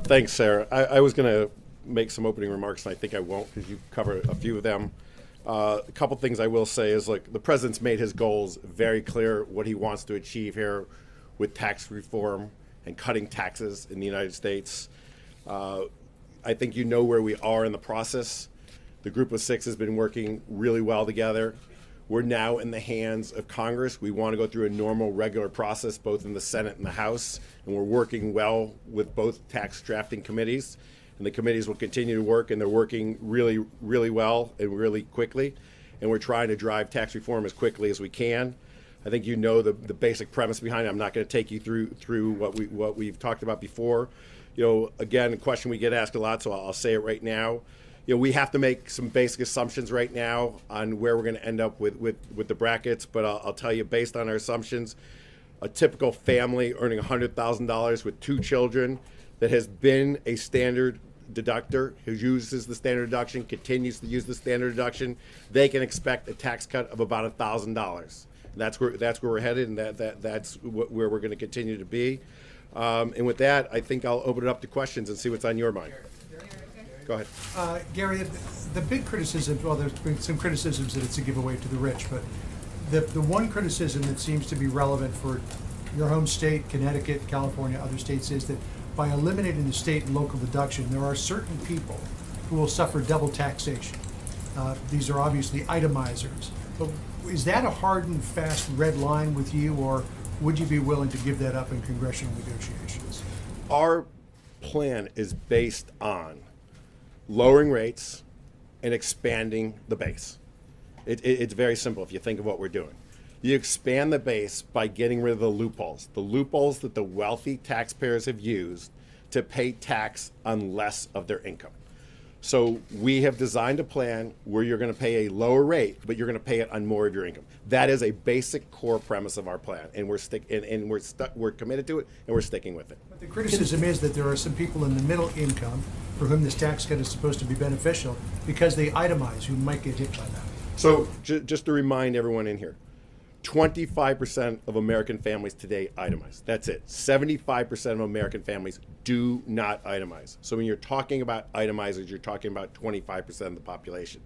Thanks, Sarah. I was going to make some opening remarks, and I think I won't because you covered a few of them. A couple things I will say is, like, the president's made his goals very clear, what he wants to achieve here with tax reform and cutting taxes in the United States. I think you know where we are in the process. The Group of Six has been working really well together. We're now in the hands of Congress. We want to go through a normal, regular process, both in the Senate and the House, and we're working well with both tax drafting committees. And the committees will continue to work, and they're working really, really well and really quickly. And we're trying to drive tax reform as quickly as we can. I think you know the basic premise behind it. I'm not going to take you through what we've talked about before. You know, again, a question we get asked a lot, so I'll say it right now. You know, we have to make some basic assumptions right now on where we're going to end up with the brackets, but I'll tell you, based on our assumptions, a typical family earning $100,000 with 2 children that has been a standard deductor, who uses the standard deduction, continues to use the standard deduction, they can expect a tax cut of about $1,000. That's where we're headed, and that's where we're going to continue to be. And with that, I think I'll open it up to questions and see what's on your mind. Go ahead. Gary, the big criticism, well, there's been some criticisms that it's a giveaway to the rich, but the one criticism that seems to be relevant for your home state, Connecticut, California, other states, is that by eliminating the state and local deduction, there are certain people who will suffer double taxation. These are obviously itemizers. But is that a hard and fast red line with you, or would you be willing to give that up in congressional negotiations? Our plan is based on lowering rates and expanding the base. It's very simple if you think of what we're doing. You expand the base by getting rid of the loopholes that the wealthy taxpayers have used to pay tax on less of their income. So we have designed a plan where you're going to pay a lower rate, but you're going to pay it on more of your income. That is a basic core premise of our plan, and we're committed to it, and we're sticking with it. But the criticism is that there are some people in the middle income for whom this tax cut is supposed to be beneficial because they itemize, who might get hit by that. So just to remind everyone in here, 25% of American families today itemize. That's it. 75% of American families do not itemize. So when you're talking about itemizers, you're talking about 25% of the population.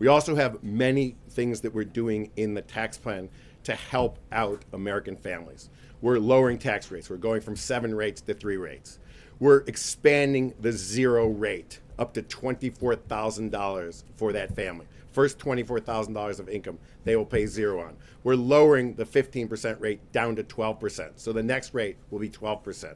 We also have many things that we're doing in the tax plan to help out American families. We're lowering tax rates. We're going from 7 rates to 3 rates. We're expanding the 0 rate up to $24,000 for that family. First $24,000 of income, they will pay 0 on. We're lowering the 15% rate down to 12%. So the next rate will be 12%.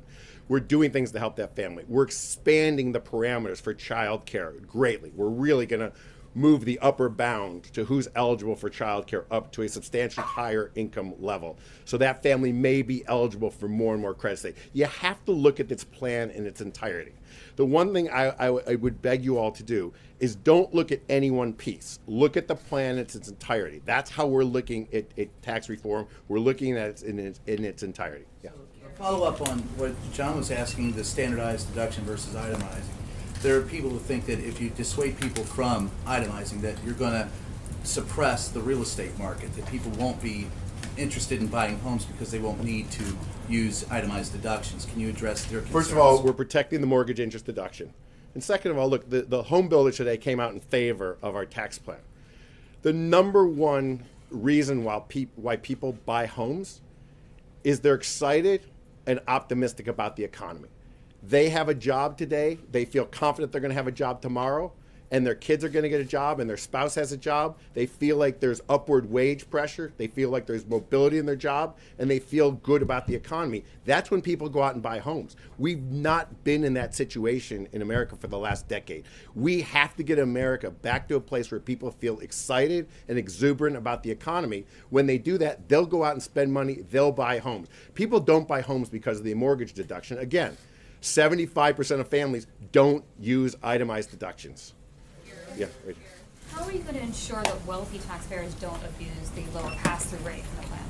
We're doing things to help that family. We're expanding the parameters for child care greatly. We're really going to move the upper bound to who's eligible for child care up to a substantially higher income level. So that family may be eligible for more and more credits. You have to look at this plan in its entirety. The one thing I would beg you all to do is don't look at any one piece. Look at the plan in its entirety. That's how we're looking at tax reform. We're looking at it in its entirety. Yeah. Follow up on what John was asking, the standardized deduction versus itemizing. There are people who think that if you dissuade people from itemizing, that you're going to suppress the real estate market, that people won't be interested in buying homes because they won't need to use itemized deductions. Can you address their concerns? First of all, we're protecting the mortgage interest deduction. And second of all, look, the home builders today came out in favor of our tax plan. The number one reason why people buy homes is they're excited and optimistic about the economy. They have a job today. They feel confident they're going to have a job tomorrow, and their kids are going to get a job, and their spouse has a job. They feel like there's upward wage pressure. They feel like there's mobility in their job, and they feel good about the economy. That's when people go out and buy homes. We've not been in that situation in America for the last decade. We have to get America back to a place where people feel excited and exuberant about the economy. When they do that, they'll go out and spend money. They'll buy homes. People don't buy homes because of the mortgage deduction. Again, 75% of families don't use itemized deductions. Yeah, right. How are you going to ensure that wealthy taxpayers don't abuse the lower pass-through rate in the plan?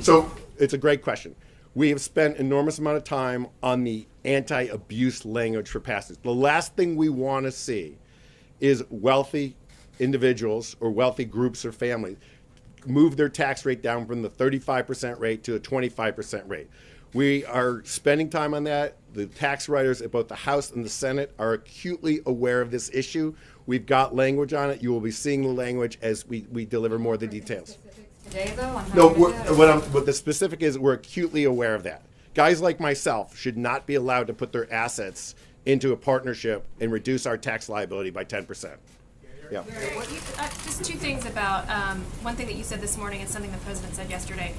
So it's a great question. We have spent enormous amount of time on the anti-abuse language for pass-throughs. The last thing we want to see is wealthy individuals or wealthy groups or families move their tax rate down from the 35% rate to a 25% rate. We are spending time on that. The tax writers at both the House and the Senate are acutely aware of this issue. We've got language on it. You will be seeing the language as we deliver more of the details. Today, though, on how No, you're gonna do it? what the specific is, we're acutely aware of that. Guys like myself should not be allowed to put their assets into a partnership and reduce our tax liability by 10%. Yeah. Just two things about one thing that you said this morning and something the president said yesterday.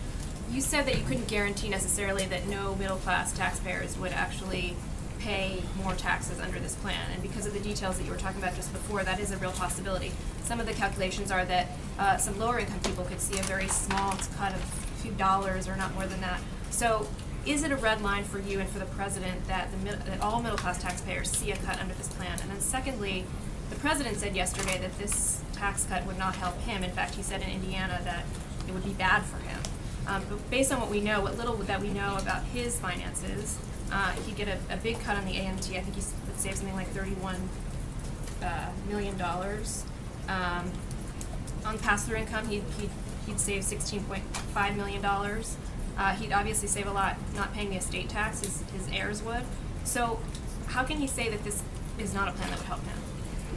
You said that you couldn't guarantee necessarily that no middle-class taxpayers would actually pay more taxes under this plan. And because of the details that you were talking about just before, that is a real possibility. Some of the calculations are that some lower-income people could see a very small cut of a few dollars or not more than that. So is it a red line for you and for the president that that all middle-class taxpayers see a cut under this plan? And then secondly, the president said yesterday that this tax cut would not help him. In fact, he said in Indiana that it would be bad for him. But based on what we know, what little that we know about his finances, he'd get a big cut on the AMT. I think he would save something like $31 million. On pass-through income, he'd save $16.5 million. He'd obviously save a lot not paying the estate tax, his heirs would. So how can he say that this is not a plan that would help him?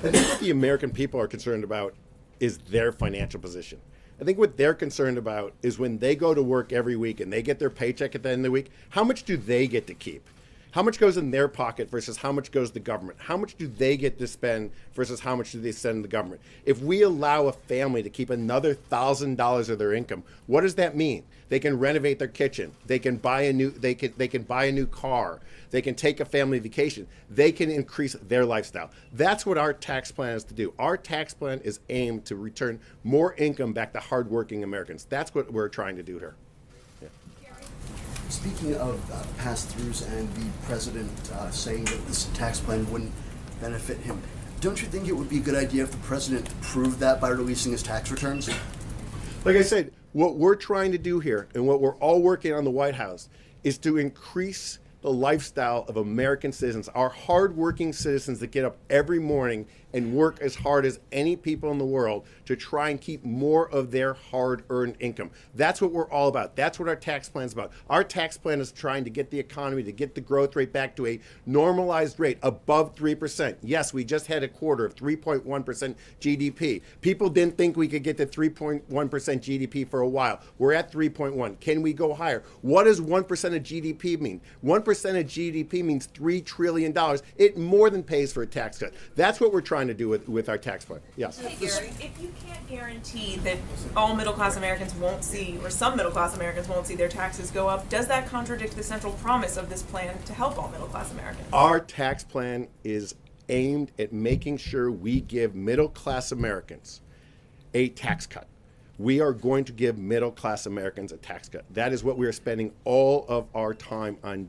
I think what the American people are concerned about is their financial position. I think what they're concerned about is when they go to work every week and they get their paycheck at the end of the week, how much do they get to keep? How much goes in their pocket versus how much goes to the government? How much do they get to spend versus how much do they send to the government? If we allow a family to keep another $1,000 of their income, what does that mean? They can renovate their kitchen. They can buy a new. They can buy a new car. They can take a family vacation. They can increase their lifestyle. That's what our tax plan is to do. Our tax plan is aimed to return more income back to hardworking Americans. That's what we're trying to do here. Speaking of pass-throughs and the president saying that this tax plan wouldn't benefit him, don't you think it would be a good idea if the president proved that by releasing his tax returns? Like I said, what we're trying to do here and what we're all working on in the White House is to increase the lifestyle of American citizens, our hardworking citizens that get up every morning and work as hard as any people in the world to try and keep more of their hard-earned income. That's what we're all about. That's what our tax plan is about. Our tax plan is trying to get the economy, to get the growth rate back to a normalized rate above 3%. Yes, we just had a quarter of 3.1% GDP. People didn't think we could get to 3.1% GDP for a while. We're at 3.1. Can we go higher? What does 1% of GDP mean? 1% of GDP means $3 trillion. It more than pays for a tax cut. That's what we're trying to do with our tax plan. Yes. Hey, Gary, if you can't guarantee that all middle-class Americans won't see, or some middle-class Americans won't see their taxes go up, does that contradict the central promise of this plan to help all middle-class Americans? Our tax plan is aimed at making sure we give middle-class Americans a tax cut. We are going to give middle-class Americans a tax cut. That is what we are spending all of our time on.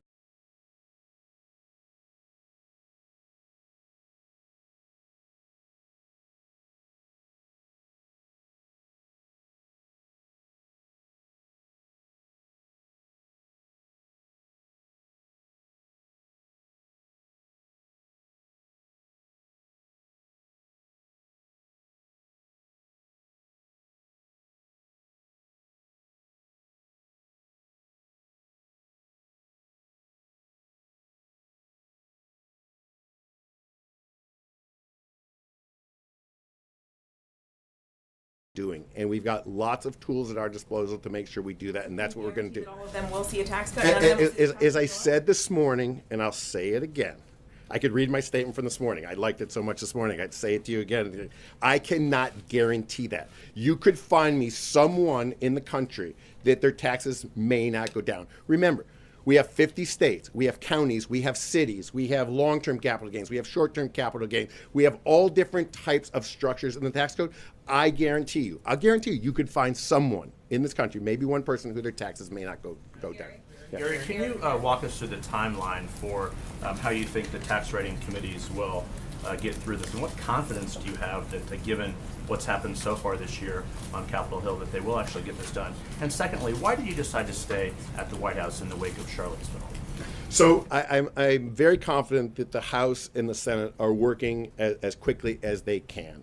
Doing, and we've got lots of tools at our disposal to make sure we do that, and that's what we're going to do. All of them will see a tax cut. None of them will see a tax As I cut. said this morning, and I'll say it again, I could read my statement from this morning. I liked it so much this morning. I'd say it to you again. I cannot guarantee that. You could find me someone in the country that their taxes may not go down. Remember, we have 50 states, we have counties, we have cities, we have long-term capital gains, we have short-term capital gains, we have all different types of structures in the tax code. I'll guarantee you could find someone in this country, maybe one person who their taxes may not go down. Yeah. Gary, can you walk us through the timeline for how you think the tax rating committees will get through this? And what confidence do you have that given what's happened so far this year on Capitol Hill, that they will actually get this done? And secondly, why did you decide to stay at the White House in the wake of Charlottesville? So I'm very confident that the House and the Senate are working as quickly as they can.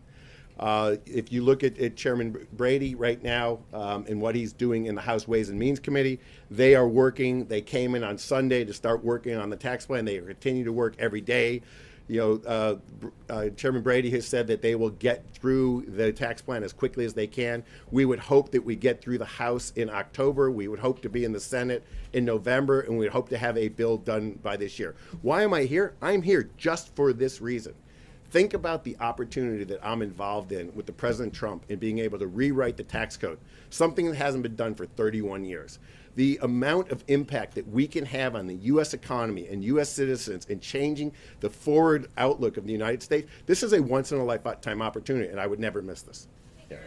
If you look at Chairman Brady right now and what he's doing in the House Ways and Means Committee, they are working. They came in on Sunday to start working on the tax plan. They continue to work every day. Chairman Brady has said that they will get through the tax plan as quickly as they can. We would hope that we get through the House in October. We would hope to be in the Senate in November, and we'd hope to have a bill done by this year. Why am I here? I'm here just for this reason. Think about the opportunity that I'm involved in with the President Trump in being able to rewrite the tax code, something that hasn't been done for 31 years. The amount of impact that we can have on the U.S. economy and U.S. citizens in changing the forward outlook of the United States, this is a once-in-a-lifetime opportunity, and I would never miss this. Gary,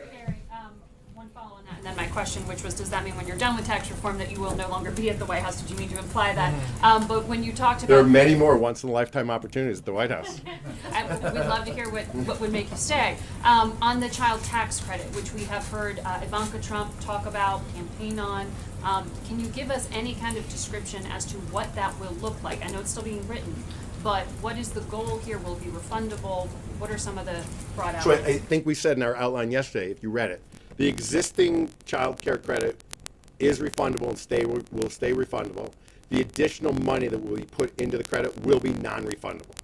one follow on that, and then my question, which was, does that mean when you're done with tax reform that you will no longer be at the White House? Did you mean to imply that? But when you talked about... There are many more once-in-a-lifetime opportunities at the White House. We'd love to hear what would make you stay. On the child tax credit, which we have heard Ivanka Trump talk about, campaign on, can you give us any kind of description as to what that will look like? I know it's still being written, but what is the goal here? Will it be refundable? What are some of the broad outlines? So I think we said in our outline yesterday, if you read it, the existing child care credit is refundable and will stay refundable. The additional money that will be put into the credit will be non-refundable.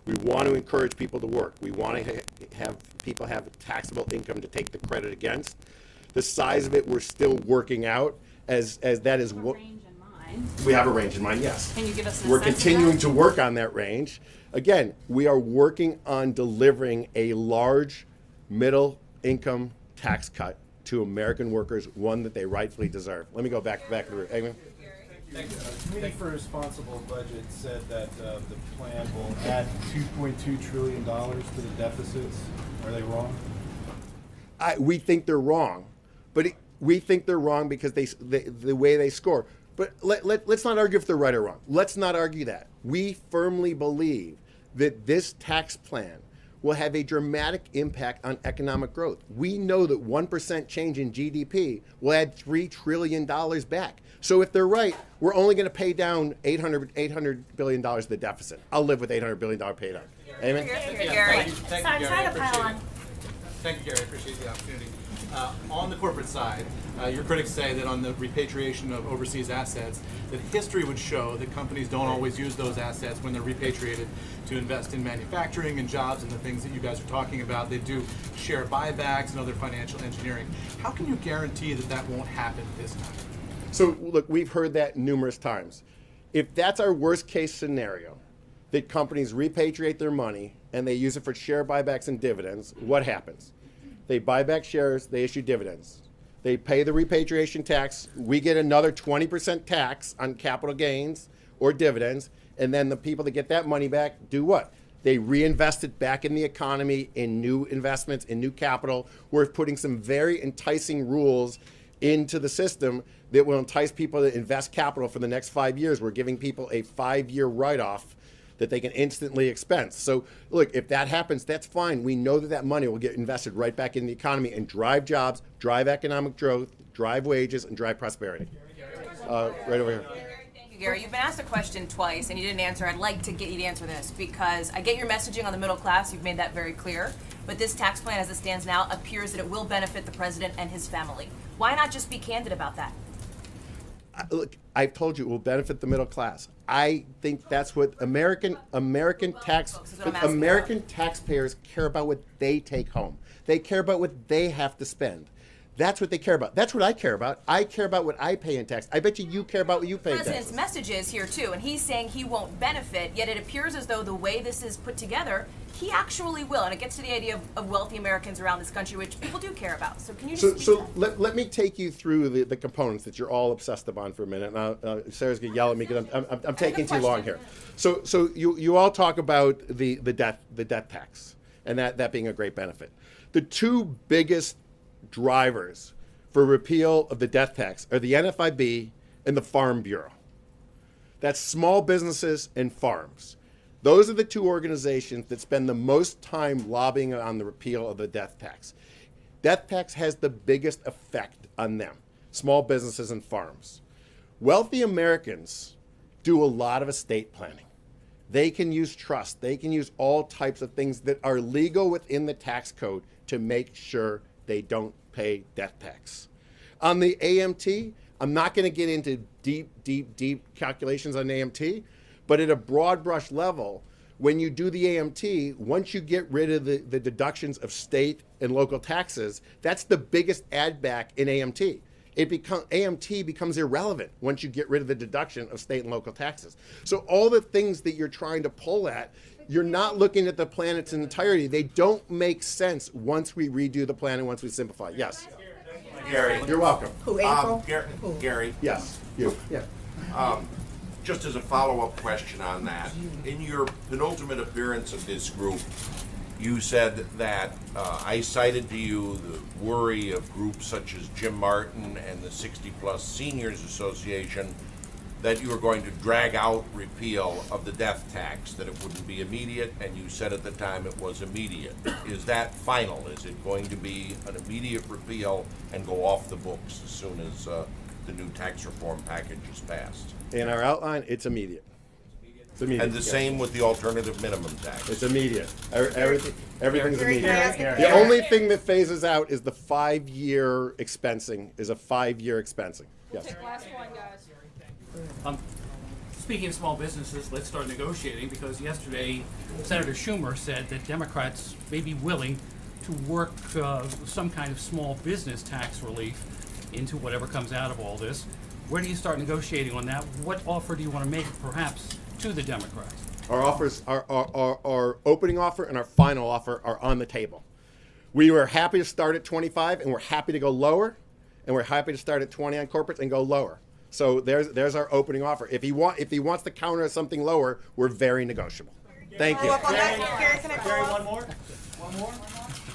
We want to encourage people to work. We want to have people have taxable income to take the credit against. The size of it, we're still working out as that is what range in mind. we have a range in mind. Yes. Can you give us an We're sense of continuing that? to work on that range. Again, we are working on delivering a large middle income tax cut to American workers, one that they rightfully deserve. Let me go back to the room. Eamon? The Committee for Responsible Budget said that the plan will add $2.2 trillion to the deficits. Are they wrong? We think they're wrong, but we think they're wrong because the way they score. But let's not argue if they're right or wrong. Let's not argue that. We firmly believe that this tax plan will have a dramatic impact on economic growth. We know that 1% change in GDP will add $3 trillion back. So if they're right, we're only going to pay down $800 billion of the deficit. I'll live with $800 billion pay down. Amen? Gary. Thank you, Gary. I appreciate the opportunity. On the corporate side, your critics say that on the repatriation of overseas assets, that history would show that companies don't always use those assets when they're repatriated to invest in manufacturing and jobs and the things that you guys are talking about. They do share buybacks and other financial engineering. How can you guarantee that that won't happen this time? So look, we've heard that numerous times. If that's our worst case scenario, that companies repatriate their money and they use it for share buybacks and dividends, what happens? They buy back shares, they issue dividends. They pay the repatriation tax, we get another 20% tax on capital gains or dividends, and then the people that get that money back do what? They reinvest it back in the economy, in new investments, in new capital. We're putting some very enticing rules into the system that will entice people to invest capital for the next 5 years. We're giving people a 5-year write-off that they can instantly expense. So look, if that happens, that's fine. We know that that money will get invested right back in the economy and drive jobs, drive economic growth, drive wages, and drive prosperity. Right over here. Thank you, Gary. You've been asked a question twice and you didn't answer. I'd like to get you to answer this because I get your messaging on the middle class. You've made that very clear. But this tax plan as it stands now appears that it will benefit the president and his family. Why not just be candid about that? Look, I've told you it will benefit the middle class. I think that's what American taxpayers care about, what they take home. They care about what they have to spend. That's what they care about. That's what I care about. I care about what I pay in tax. I bet you care about what you pay in tax. The president's message is here too, and he's saying he won't benefit, yet it appears as though the way this is put together, he actually will. And it gets to the idea of wealthy Americans around this country, which people do care about. So can you just speak to that? let me take you through the components that you're all obsessed upon for a minute. Now, Sarah's going to yell at me because I'm taking too long here. So you all talk about the death tax, and that being a great benefit. The two biggest drivers for repeal of the death tax are the NFIB and the Farm Bureau. That's small businesses and farms. Those are the two organizations that spend the most time lobbying on the repeal of the death tax. Death tax has the biggest effect on them, small businesses and farms. Wealthy Americans do a lot of estate planning. They can use trust. They can use all types of things that are legal within the tax code to make sure they don't pay death tax. On the AMT, I'm not going to get into deep calculations on AMT, but at a broad brush level, when you do the AMT, once you get rid of the deductions of state and local taxes, that's the biggest add back in AMT. AMT becomes irrelevant once you get rid of the deduction of state and local taxes. So all the things that you're trying to pull at, you're not looking at the plan in its entirety. They don't make sense once we redo the plan and once we simplify. Yes. Gary. You're welcome. Who, Gary. Yes. You. Yeah. Just as a follow-up question on that, in your penultimate appearance of this group, you said that I cited to you the worry of groups such as Jim Martin and the 60-plus Seniors Association that you were going to drag out repeal of the death tax, that it wouldn't be immediate, and you said at the time it was immediate. Is that final? Is it going to be an immediate repeal and go off the books as soon as the new tax reform package is passed? In our outline, it's immediate. It's immediate. And the same with the alternative minimum tax? It's immediate. Everything's Gary, can I ask immediate. a- The only thing that phases out is the 5-year expensing, is a 5-year expensing. Yes. Last one, guys. Speaking of small businesses, let's start negotiating, because yesterday Senator Schumer said that Democrats may be willing to work some kind of small business tax relief into whatever comes out of all this. Where do you start negotiating on that? What offer do you want to make, perhaps, to the Democrats? Our offers, our opening offer and our final offer are on the table. We were happy to start at 25, and we're happy to go lower, and we're happy to start at 20 on corporates and go lower. So there's our opening offer. If he wants to counter something lower, we're very negotiable. Thank you. Gary, can I follow up? One more?